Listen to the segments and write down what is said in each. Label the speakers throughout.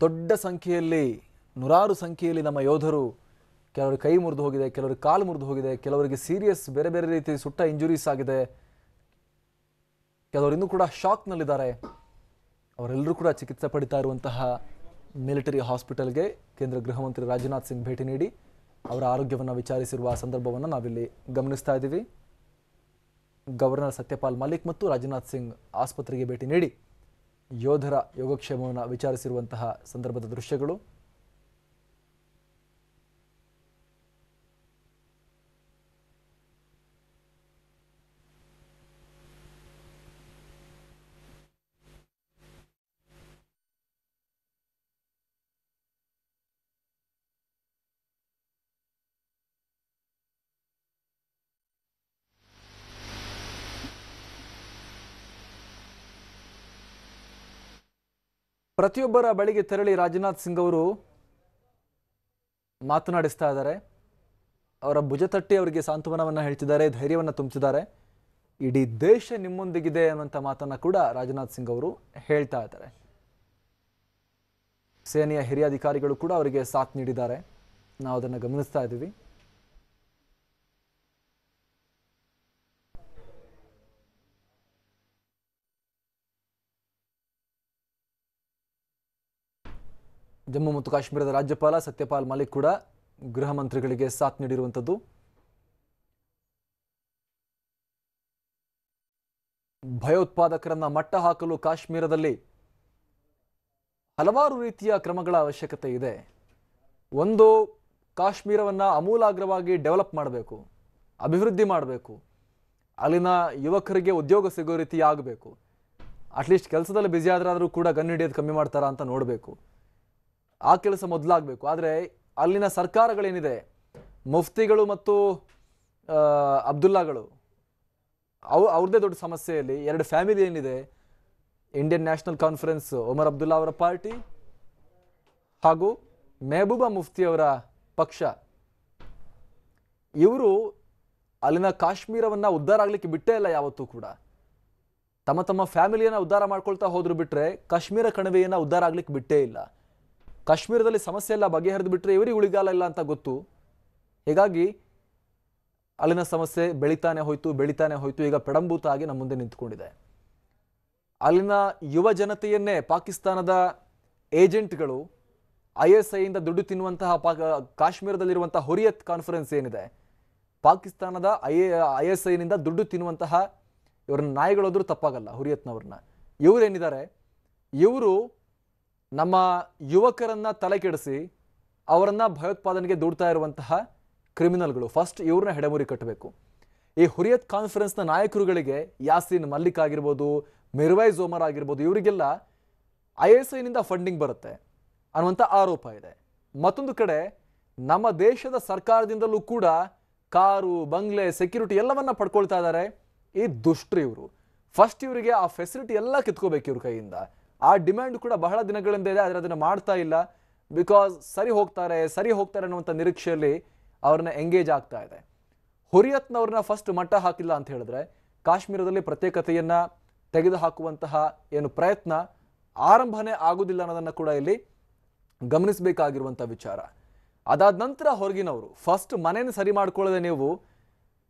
Speaker 1: ದೊಡ್ಡ ಸಂಖ್ಯೆಯಲ್ಲಿ ನೂರಾರು ಸಂಖ್ಯೆಯಲ್ಲಿ ನಮ್ಮ ಯೋಧರು ಕೆಲವರು ಕೈ ಮುರಿದು ಹೋಗಿದೆ, ಕೆಲವರು ಕಾಲು ಮುರಿದು ಹೋಗಿದೆ, ಕೆಲವರಿಗೆ ಸೀರಿಯಸ್ ಬೇರೆ ಬೇರೆ ರೀತಿ ಸುಟ್ಟ ಇಂಜುರೀಸ್ ಆಗಿದೆ, ಕೆಲವರು ಇನ್ನೂ ಕೂಡ ಶಾಕ್ನಲ್ಲಿದ್ದಾರೆ. ಅವರೆಲ್ಲರೂ ಕೂಡ ಚಿಕಿತ್ಸೆ ಪಡಿತಾ ಇರುವಂತಹ ಮಿಲಿಟರಿ ಹಾಸ್ಪಿಟಲ್ಗೆ ಕೇಂದ್ರ ಗೃಹ ಮಂತ್ರಿ ರಾಜನಾಥ್ ಸಿಂಗ್ ಭೇಟಿ ನೀಡಿ ಅವರ ಆರೋಗ್ಯವನ್ನು ವಿಚಾರಿಸಿರುವ ಸಂದರ್ಭವನ್ನು ನಾವಿಲ್ಲಿ ಗಮನಿಸ್ತಾ ಇದ್ದೀವಿ. ಗವರ್ನರ್ ಸತ್ಯಪಾಲ್ ಮಲಿಕ್ ಮತ್ತು ರಾಜನಾಥ್ ಸಿಂಗ್ ಆಸ್ಪತ್ರೆಗೆ ಭೇಟಿ ನೀಡಿ ಯೋಧರ ಯೋಗಕ್ಷೇಮವನ್ನು ವಿಚಾರಿಸಿರುವಂತಹ ಸಂದರ್ಭದ ದೃಶ್ಯಗಳು. ಪ್ರತಿಯೊಬ್ಬರ ಬಳಿಗೆ ತೆರಳಿ ರಾಜನಾಥ್ ಸಿಂಗ್ ಅವರು ಮಾತನಾಡಿಸ್ತಾ ಇದ್ದಾರೆ. ಅವರ ಭುಜ ತಟ್ಟಿ ಅವರಿಗೆ ಸಾಂತ್ವನವನ್ನು ಹೇಳ್ತಿದ್ದಾರೆ, ಧೈರ್ಯವನ್ನು ತುಂಬಿಸಿದ್ದಾರೆ. ಇಡೀ ದೇಶ ನಿಮ್ಮೊಂದಿಗಿದೆ ಅನ್ನುವಂಥ ಮಾತನ್ನು ಕೂಡ ರಾಜನಾಥ್ ಸಿಂಗ್ ಅವರು ಹೇಳ್ತಾ ಇದ್ದಾರೆ. ಸೇನೆಯ ಹಿರಿಯ ಅಧಿಕಾರಿಗಳು ಕೂಡ ಅವರಿಗೆ ಸಾಥ್ ನೀಡಿದ್ದಾರೆ. ನಾವು ಅದನ್ನು ಗಮನಿಸ್ತಾ ಇದ್ದೀವಿ. ಜಮ್ಮು ಮತ್ತು ಕಾಶ್ಮೀರದ ರಾಜ್ಯಪಾಲ ಸತ್ಯಪಾಲ್ ಮಲಿಕ್ ಕೂಡ ಗೃಹ ಮಂತ್ರಿಗಳಿಗೆ ಸಾಥ್ ನೀಡಿರುವಂಥದ್ದು. ಭಯೋತ್ಪಾದಕರನ್ನ ಮಟ್ಟ ಹಾಕಲು ಕಾಶ್ಮೀರದಲ್ಲಿ ಹಲವಾರು ರೀತಿಯ ಕ್ರಮಗಳ ಅವಶ್ಯಕತೆ ಇದೆ. ಒಂದು, ಕಾಶ್ಮೀರವನ್ನು ಆಮೂಲಾಗ್ರವಾಗಿ ಡೆವಲಪ್ ಮಾಡಬೇಕು, ಅಭಿವೃದ್ಧಿ ಮಾಡಬೇಕು. ಅಲ್ಲಿನ ಯುವಕರಿಗೆ ಉದ್ಯೋಗ ಸಿಗೋ ರೀತಿ ಆಗಬೇಕು. ಅಟ್ಲೀಸ್ಟ್ ಕೆಲಸದಲ್ಲಿ ಬ್ಯುಸಿ ಆದ್ರಾದರೂ ಕೂಡ ಗನ್ ಹಿಡಿಯೋದು ಕಮ್ಮಿ ಮಾಡ್ತಾರಾ ಅಂತ ನೋಡಬೇಕು. ಆ ಕೆಲಸ ಮೊದಲಾಗಬೇಕು. ಆದರೆ ಅಲ್ಲಿನ ಸರ್ಕಾರಗಳೇನಿದೆ, ಮುಫ್ತಿಗಳು ಮತ್ತು ಅಬ್ದುಲ್ಲಾಗಳು, ಅವ್ರದ್ದೇ ದೊಡ್ಡ ಸಮಸ್ಯೆಯಲ್ಲಿ ಎರಡು ಫ್ಯಾಮಿಲಿ ಏನಿದೆ, Indian national conference Omar Abdullah ಅವರ ಪಾರ್ಟಿ ಹಾಗೂ ಮೆಹಬೂಬಾ ಮುಫ್ತಿ ಅವರ ಪಕ್ಷ, ಇವರು ಅಲ್ಲಿನ ಕಾಶ್ಮೀರವನ್ನು ಉದ್ಧಾರ ಆಗಲಿಕ್ಕೆ ಬಿಟ್ಟೇ ಇಲ್ಲ. ಯಾವತ್ತೂ ಕೂಡ ತಮ್ಮ ತಮ್ಮ ಫ್ಯಾಮಿಲಿಯನ್ನು ಉದ್ಧಾರ ಮಾಡ್ಕೊಳ್ತಾ ಹೋದ್ರು ಬಿಟ್ಟರೆ ಕಾಶ್ಮೀರ ಕಣಿವೆಯನ್ನು ಉದ್ಧಾರ ಆಗ್ಲಿಕ್ಕೆ ಬಿಟ್ಟೇ ಇಲ್ಲ. ಕಾಶ್ಮೀರದಲ್ಲಿ ಸಮಸ್ಯೆ ಎಲ್ಲ ಬಗೆಹರಿದು ಬಿಟ್ಟರೆ ಇವರಿಗೆ ಉಳಿಗಾಲ ಇಲ್ಲ ಅಂತ ಗೊತ್ತು. ಹೀಗಾಗಿ ಅಲ್ಲಿನ ಸಮಸ್ಯೆ ಬೆಳಿತಾನೆ ಹೋಯ್ತು. ಈಗ ಪೆಡಂಭೂತ ಆಗಿ ನಮ್ಮ ಮುಂದೆ ನಿಂತ್ಕೊಂಡಿದೆ. ಅಲ್ಲಿನ ಯುವ ಜನತೆಯನ್ನೇ ಪಾಕಿಸ್ತಾನದ ಏಜೆಂಟ್ಗಳು ISI ಇಂದ ದುಡ್ಡು ತಿನ್ನುವಂತಹ ಕಾಶ್ಮೀರದಲ್ಲಿರುವಂತಹ ಹುರಿಯತ್ ಕಾನ್ಫರೆನ್ಸ್ ಏನಿದೆ, ಪಾಕಿಸ್ತಾನದ ISI ನಿಂದ ದುಡ್ಡು ತಿನ್ನುವಂತಹ ಇವ್ರನ್ನ ನಾಯಿಗಳೋದ್ರೂ ತಪ್ಪಾಗಲ್ಲ, ಹುರಿಯತ್ನವ್ರನ್ನ. ಇವರೇನಿದ್ದಾರೆ, ಇವರು ನಮ್ಮ ಯುವಕರನ್ನ ತಲೆ ಕೆಡಿಸಿ ಅವರನ್ನ ಭಯೋತ್ಪಾದನೆಗೆ ದೂಡ್ತಾ ಇರುವಂತಹ ಕ್ರಿಮಿನಲ್ಗಳು. ಫಸ್ಟ್ ಇವ್ರನ್ನ ಹೆಡೆಮುರಿ ಕಟ್ಟಬೇಕು. ಈ ಹುರಿಯತ್ ಕಾನ್ಫರೆನ್ಸ್ನ ನಾಯಕರುಗಳಿಗೆ ಯಾಸೀನ್ ಮಲ್ಲಿಕ್ ಆಗಿರ್ಬೋದು, ಮಿರ್ವೈಜ್ ಒಮರ್ ಆಗಿರ್ಬೋದು, ಇವರಿಗೆಲ್ಲ ISI ನಿಂದ ಫಂಡಿಂಗ್ ಬರುತ್ತೆ ಅನ್ನುವಂಥ ಆರೋಪ ಇದೆ. ಮತ್ತೊಂದು ಕಡೆ ನಮ್ಮ ದೇಶದ ಸರ್ಕಾರದಿಂದಲೂ ಕೂಡ ಕಾರು, ಬಂಗ್ಲೆ, ಸೆಕ್ಯೂರಿಟಿ ಎಲ್ಲವನ್ನ ಪಡ್ಕೊಳ್ತಾ ಇದ್ದಾರೆ ಈ ದುಷ್ಟರು ಇವರು. ಫಸ್ಟ್ ಇವರಿಗೆ ಆ ಫೆಸಿಲಿಟಿ ಎಲ್ಲ ಕಿತ್ಕೋಬೇಕು ಇವ್ರ ಕೈಯಿಂದ. ಆ ಡಿಮ್ಯಾಂಡ್ ಕೂಡ ಬಹಳ ದಿನಗಳಿಂದ ಇದೆ, ಆದರೆ ಅದನ್ನು ಮಾಡ್ತಾ ಇಲ್ಲ. ಬಿಕಾಸ್ ಸರಿ ಹೋಗ್ತಾರೆ ಅನ್ನುವಂಥ ನಿರೀಕ್ಷೆಯಲ್ಲಿ ಅವ್ರನ್ನ ಎಂಗೇಜ್ ಆಗ್ತಾ ಇದೆ. ಹುರಿಯತ್ನವ್ರನ್ನ ಫಸ್ಟ್ ಮಟ್ಟ ಹಾಕಿಲ್ಲ ಅಂತ ಹೇಳಿದ್ರೆ ಕಾಶ್ಮೀರದಲ್ಲಿ ಪ್ರತ್ಯೇಕತೆಯನ್ನ ತೆಗೆದು ಹಾಕುವಂತಹ ಏನು ಪ್ರಯತ್ನ ಆರಂಭನೇ ಆಗುವುದಿಲ್ಲ ಅನ್ನೋದನ್ನ ಕೂಡ ಇಲ್ಲಿ ಗಮನಿಸಬೇಕಾಗಿರುವಂಥ ವಿಚಾರ. ಅದಾದ ನಂತರ ಹೊರಗಿನವರು ಫಸ್ಟ್ ಮನೆಯನ್ನು ಸರಿ ಮಾಡ್ಕೊಳ್ಳದೆ ನೀವು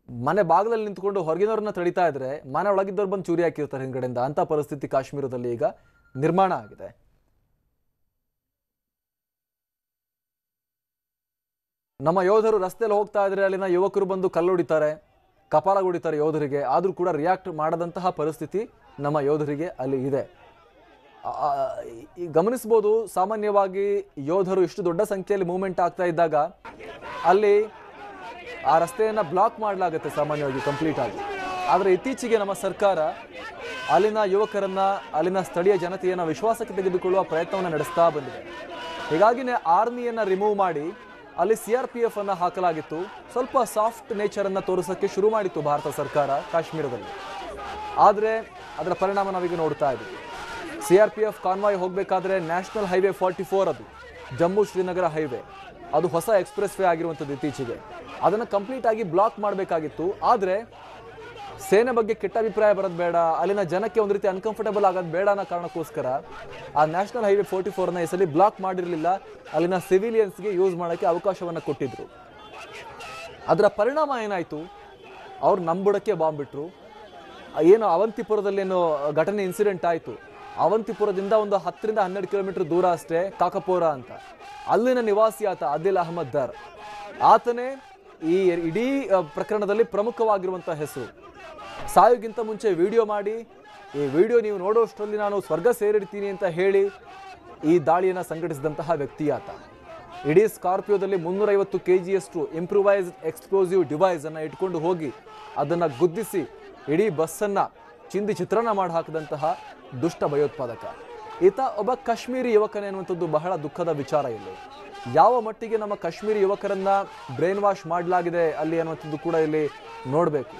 Speaker 1: ಮನೆ ಬಾಗಿಲಲ್ಲಿ ನಿಂತ್ಕೊಂಡು ಹೊರಗಿನವ್ರನ್ನ ತಡಿತಾ ಇದ್ರೆ ಮನೆ ಒಳಗಿದ್ದವ್ರು ಬಂದು ಚೂರಿ ಹಾಕಿರ್ತಾರೆ ಹಿಂದ್ಗಡೆಯಿಂದ. ಅಂತ ಪರಿಸ್ಥಿತಿ ಕಾಶ್ಮೀರದಲ್ಲಿ ಈಗ ನಿರ್ಮಾಣ ಆಗಿದೆ. ನಮ್ಮ ಯೋಧರು ರಸ್ತೆಯಲ್ಲಿ ಹೋಗ್ತಾ ಇದ್ರೆ ಅಲ್ಲಿನ ಯುವಕರು ಬಂದು ಕಲ್ಲೊಡಿತಾರೆ, ಕಪಾಲ ಹೊಡಿತಾರೆ ಯೋಧರಿಗೆ. ಆದರೂ ಕೂಡ ರಿಯಾಕ್ಟ್ ಮಾಡದಂತಹ ಪರಿಸ್ಥಿತಿ ನಮ್ಮ ಯೋಧರಿಗೆ ಅಲ್ಲಿ ಇದೆ. ಗಮನಿಸಬಹುದು, ಸಾಮಾನ್ಯವಾಗಿ ಯೋಧರು ಇಷ್ಟು ದೊಡ್ಡ ಸಂಖ್ಯೆಯಲ್ಲಿ ಮೂವ್ಮೆಂಟ್ ಆಗ್ತಾ ಇದ್ದಾಗ ಅಲ್ಲಿ ಆ ರಸ್ತೆಯನ್ನು ಬ್ಲಾಕ್ ಮಾಡಲಾಗುತ್ತೆ ಸಾಮಾನ್ಯವಾಗಿ ಕಂಪ್ಲೀಟ್ ಆಗಿ. ಆದರೆ ಇತ್ತೀಚೆಗೆ ನಮ್ಮ ಸರ್ಕಾರ ಅಲ್ಲಿನ ಯುವಕರನ್ನ, ಅಲ್ಲಿನ ಸ್ಥಳೀಯ ಜನತೆಯನ್ನು ವಿಶ್ವಾಸಕ್ಕೆ ತೆಗೆದುಕೊಳ್ಳುವ ಪ್ರಯತ್ನವನ್ನು ನಡೆಸ್ತಾ ಬಂದಿದೆ. ಹೀಗಾಗಿನೇ ಆರ್ಮಿಯನ್ನು ರಿಮೂವ್ ಮಾಡಿ ಅಲ್ಲಿ CRPF ಅನ್ನು ಹಾಕಲಾಗಿತ್ತು. ಸ್ವಲ್ಪ ಸಾಫ್ಟ್ ನೇಚರನ್ನು ತೋರಿಸೋಕ್ಕೆ ಶುರು ಮಾಡಿತ್ತು ಭಾರತ ಸರ್ಕಾರ ಕಾಶ್ಮೀರದಲ್ಲಿ. ಆದರೆ ಅದರ ಪರಿಣಾಮ ನಾವೀಗ ನೋಡ್ತಾ ಇದ್ದೀವಿ. CRPF ಕಾನ್ವಾಯ್ ಹೋಗಬೇಕಾದ್ರೆ ನ್ಯಾಷನಲ್ ಹೈವೇ 44, ಅದು ಜಮ್ಮು ಶ್ರೀನಗರ ಹೈವೇ, ಅದು ಹೊಸ ಎಕ್ಸ್ಪ್ರೆಸ್ ವೇ ಆಗಿರುವಂಥದ್ದು ಇತ್ತೀಚೆಗೆ. ಅದನ್ನು ಕಂಪ್ಲೀಟ್ ಆಗಿ ಬ್ಲಾಕ್ ಮಾಡಬೇಕಾಗಿತ್ತು. ಆದರೆ ಸೇನೆ ಬಗ್ಗೆ ಕೆಟ್ಟ ಅಭಿಪ್ರಾಯ ಬರೋದು ಬೇಡ, ಅಲ್ಲಿನ ಜನಕ್ಕೆ ಒಂದು ರೀತಿ ಅನ್ಕಂಫರ್ಟಬಲ್ ಆಗೋದು ಬೇಡ ಅನ್ನೋ ಕಾರಣಕ್ಕೋಸ್ಕರ ಆ ನ್ಯಾಷನಲ್ ಹೈವೇ 44ನ ಈ ಸಲ ಬ್ಲಾಕ್ ಮಾಡಿರಲಿಲ್ಲ. ಅಲ್ಲಿನ ಸಿವಿಲಿಯನ್ಸ್ಗೆ ಯೂಸ್ ಮಾಡೋಕ್ಕೆ ಅವಕಾಶವನ್ನು ಕೊಟ್ಟಿದ್ರು. ಅದರ ಪರಿಣಾಮ ಏನಾಯಿತು, ಅವ್ರು ನಂಬುಡಕ್ಕೆ ಬಾಂಬ್ ಬಿಟ್ರು. ಏನು ಅವಂತಿಪುರದಲ್ಲೇನು ಘಟನೆ ಇನ್ಸಿಡೆಂಟ್ ಆಯಿತು, ಅವಂತಿಪುರದಿಂದ ಒಂದು 10 ರಿಂದ 12 ಕಿಲೋಮೀಟರ್ ದೂರ ಅಷ್ಟೇ ಕಾಕಪೋರ ಅಂತ, ಅಲ್ಲಿನ ನಿವಾಸಿ ಆತ ಆದಿಲ್ ಅಹಮದ್ ದರ್. ಆತನೇ ಈ ಇಡೀ ಪ್ರಕರಣದಲ್ಲಿ ಪ್ರಮುಖವಾಗಿರುವಂಥ ಹೆಸರು. ಸಾಯೋಗಿಂತ ಮುಂಚೆ ವಿಡಿಯೋ ಮಾಡಿ, ಈ ವಿಡಿಯೋ ನೀವು ನೋಡೋಷ್ಟರಲ್ಲಿ ನಾನು ಸ್ವರ್ಗ ಸೇರಿರ್ತೀನಿ ಅಂತ ಹೇಳಿ ಈ ದಾಳಿಯನ್ನು ಸಂಘಟಿಸಿದಂತಹ ವ್ಯಕ್ತಿ ಆತ. ಇಡೀ ಸ್ಕಾರ್ಪಿಯೋದಲ್ಲಿ 350 kgಯಷ್ಟು ಇಂಪ್ರೂವೈಸ್ಡ್ ಎಕ್ಸ್ಪ್ಲೋಸಿವ್ ಡಿವೈಸ್ ಅನ್ನು ಇಟ್ಕೊಂಡು ಹೋಗಿ ಅದನ್ನು ಗುದ್ದಿಸಿ ಇಡೀ ಬಸ್ಸನ್ನು ಚಿಂದಿ ಚಿತ್ರಣ ಮಾಡಿ ಹಾಕಿದಂತಹ ದುಷ್ಟ ಭಯೋತ್ಪಾದಕ ಈತ. ಒಬ್ಬ ಕಾಶ್ಮೀರಿ ಯುವಕನೇ ಅನ್ನುವಂಥದ್ದು ಬಹಳ ದುಃಖದ ವಿಚಾರ. ಇಲ್ಲಿ ಯಾವ ಮಟ್ಟಿಗೆ ನಮ್ಮ ಕಾಶ್ಮೀರಿ ಯುವಕರನ್ನ ಬ್ರೈನ್ ವಾಶ್ ಮಾಡಲಾಗಿದೆ ಅಲ್ಲಿ ಅನ್ನುವಂಥದ್ದು ಕೂಡ ಇಲ್ಲಿ ನೋಡಬೇಕು.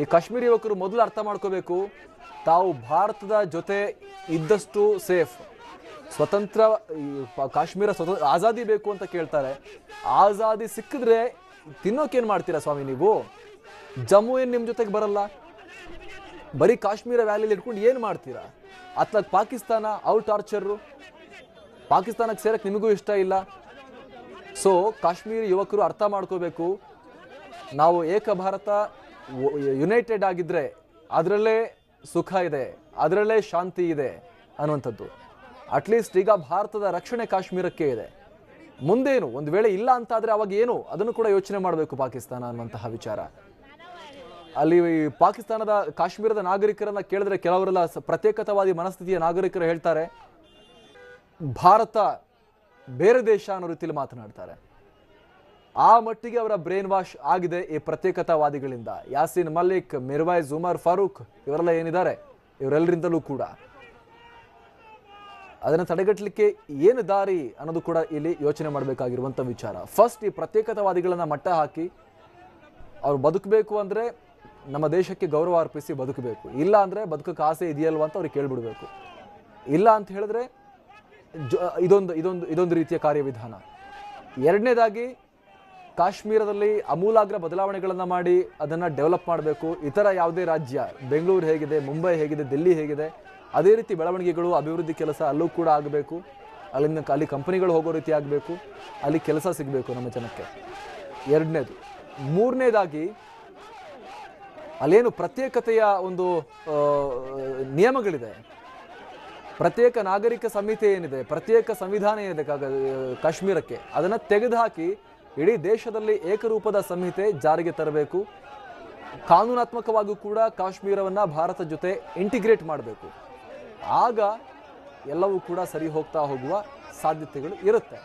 Speaker 1: ಈ ಕಾಶ್ಮೀರಿ ಯುವಕರು ಮೊದಲು ಅರ್ಥ ಮಾಡ್ಕೋಬೇಕು, ತಾವು ಭಾರತದ ಜೊತೆ ಇದ್ದಷ್ಟು ಸೇಫ್. ಸ್ವತಂತ್ರ ಕಾಶ್ಮೀರ ಆಜಾದಿ ಬೇಕು ಅಂತ ಕೇಳ್ತಾರೆ. ಆಜಾದಿ ಸಿಕ್ಕಿದ್ರೆ ತಿನ್ನೋಕೇನು ಮಾಡ್ತೀರಾ ಸ್ವಾಮಿ ನೀವು? ಜಮ್ಮು ಏನು ನಿಮ್ಮ ಜೊತೆಗೆ ಬರಲ್ಲ, ಬರೀ ಕಾಶ್ಮೀರ ವ್ಯಾಲಿಯಲ್ಲಿ ಇಟ್ಕೊಂಡು ಏನು ಮಾಡ್ತೀರಾ? ಅತ್ಲಾಗ ಪಾಕಿಸ್ತಾನ ಅವ್ರ ಟಾರ್ಚರು, ಪಾಕಿಸ್ತಾನಕ್ಕೆ ಸೇರಕ್ಕೆ ನಿಮಗೂ ಇಷ್ಟ ಇಲ್ಲ. ಸೊ ಕಾಶ್ಮೀರಿ ಯುವಕರು ಅರ್ಥ ಮಾಡ್ಕೋಬೇಕು, ನಾವು ಏಕ ಭಾರತ ಯುನೈಟೆಡ್ ಆಗಿದ್ರೆ ಅದರಲ್ಲೇ ಸುಖ ಇದೆ, ಅದರಲ್ಲೇ ಶಾಂತಿ ಇದೆ ಅನ್ನುವಂಥದ್ದು. ಅಟ್ಲೀಸ್ಟ್ ಈಗ ಭಾರತದ ರಕ್ಷಣೆ ಕಾಶ್ಮೀರಕ್ಕೆ ಇದೆ. ಮುಂದೇನು ಒಂದು ವೇಳೆ ಇಲ್ಲ ಅಂತಾದರೆ ಅವಾಗ ಏನು, ಅದನ್ನು ಕೂಡ ಯೋಚನೆ ಮಾಡಬೇಕು ಪಾಕಿಸ್ತಾನ ಅನ್ನುವಂತಹ ವಿಚಾರ. ಅಲ್ಲಿ ಪಾಕಿಸ್ತಾನದ ಕಾಶ್ಮೀರದ ನಾಗರಿಕರನ್ನ ಕೇಳಿದ್ರೆ ಕೆಲವರೆಲ್ಲ ಪ್ರತ್ಯೇಕತಾವಾದಿ ಮನಸ್ಥಿತಿಯ ನಾಗರಿಕರು ಹೇಳ್ತಾರೆ ಭಾರತ ಬೇರೆ ದೇಶ ಅನ್ನೋ ರೀತಿಯಲ್ಲಿ ಮಾತನಾಡ್ತಾರೆ. ಆ ಮಟ್ಟಿಗೆ ಅವರ ಬ್ರೈನ್ ವಾಶ್ ಆಗಿದೆ ಈ ಪ್ರತ್ಯೇಕತಾವಾದಿಗಳಿಂದ. ಯಾಸೀನ್ ಮಲಿಕ್, ಮಿರ್ವೈಜ್ ಉಮರ್ ಫಾರೂಕ್ ಇವರೆಲ್ಲ ಏನಿದ್ದಾರೆ ಇವರೆಲ್ಲರಿಂದಲೂ ಕೂಡ ಅದನ್ನು ತಡೆಗಟ್ಟಲಿಕ್ಕೆ ಏನು ದಾರಿ ಅನ್ನೋದು ಕೂಡ ಇಲ್ಲಿ ಯೋಚನೆ ಮಾಡಬೇಕಾಗಿರುವಂಥ ವಿಚಾರ. ಫಸ್ಟ್ ಈ ಪ್ರತ್ಯೇಕತಾವಾದಿಗಳನ್ನ ಮಟ್ಟ ಹಾಕಿ ಅವ್ರು ಬದುಕಬೇಕು ಅಂದರೆ ನಮ್ಮ ದೇಶಕ್ಕೆ ಗೌರವ ಅರ್ಪಿಸಿ ಬದುಕಬೇಕು, ಇಲ್ಲ ಅಂದರೆ ಬದುಕಕ್ಕೆ ಆಸೆ ಇದೆಯಲ್ವ ಅಂತ ಅವ್ರಿಗೆ ಕೇಳ್ಬಿಡ್ಬೇಕು. ಇಲ್ಲ ಅಂತ ಹೇಳಿದ್ರೆ ಇದೊಂದು ರೀತಿಯ ಕಾರ್ಯವಿಧಾನ. ಎರಡನೇದಾಗಿ ಕಾಶ್ಮೀರದಲ್ಲಿ ಅಮೂಲಾಗ್ರ ಬದಲಾವಣೆಗಳನ್ನು ಮಾಡಿ ಅದನ್ನು ಡೆವಲಪ್ ಮಾಡಬೇಕು. ಇತರ ಯಾವುದೇ ರಾಜ್ಯ, ಬೆಂಗಳೂರು ಹೇಗಿದೆ, ಮುಂಬೈ ಹೇಗಿದೆ, ದಿಲ್ಲಿ ಹೇಗಿದೆ, ಅದೇ ರೀತಿ ಬೆಳವಣಿಗೆಗಳು, ಅಭಿವೃದ್ಧಿ ಕೆಲಸ ಅಲ್ಲೂ ಕೂಡ ಆಗಬೇಕು. ಅಲ್ಲಿ ಕಂಪನಿಗಳು ಹೋಗೋ ರೀತಿ ಆಗಬೇಕು, ಅಲ್ಲಿ ಕೆಲಸ ಸಿಗಬೇಕು ನಮ್ಮ ಜನಕ್ಕೆ. ಎರಡನೇದು. ಮೂರನೇದಾಗಿ ಅಲ್ಲೇನು ಪ್ರತ್ಯೇಕತೆಯ ಒಂದು ನಿಯಮಗಳಿದೆ, ಪ್ರತ್ಯೇಕ ನಾಗರಿಕ ಸಂಹಿತೆ ಏನಿದೆ, ಪ್ರತ್ಯೇಕ ಸಂವಿಧಾನ ಏನಿದೆ ಕಾಶ್ಮೀರಕ್ಕೆ, ಅದನ್ನು ತೆಗೆದುಹಾಕಿ ಇಡೀ ದೇಶದಲ್ಲಿ ಏಕರೂಪದ ಸಂಹಿತೆ ಜಾರಿಗೆ ತರಬೇಕು. ಕಾನೂನಾತ್ಮಕವಾಗಿಯೂ ಕೂಡ ಕಾಶ್ಮೀರವನ್ನು ಭಾರತ ಜೊತೆ ಇಂಟಿಗ್ರೇಟ್ ಮಾಡಬೇಕು. ಆಗ ಎಲ್ಲವೂ ಕೂಡ ಸರಿ ಹೋಗ್ತಾ ಹೋಗುವ ಸಾಧ್ಯತೆಗಳು ಇರುತ್ತೆ.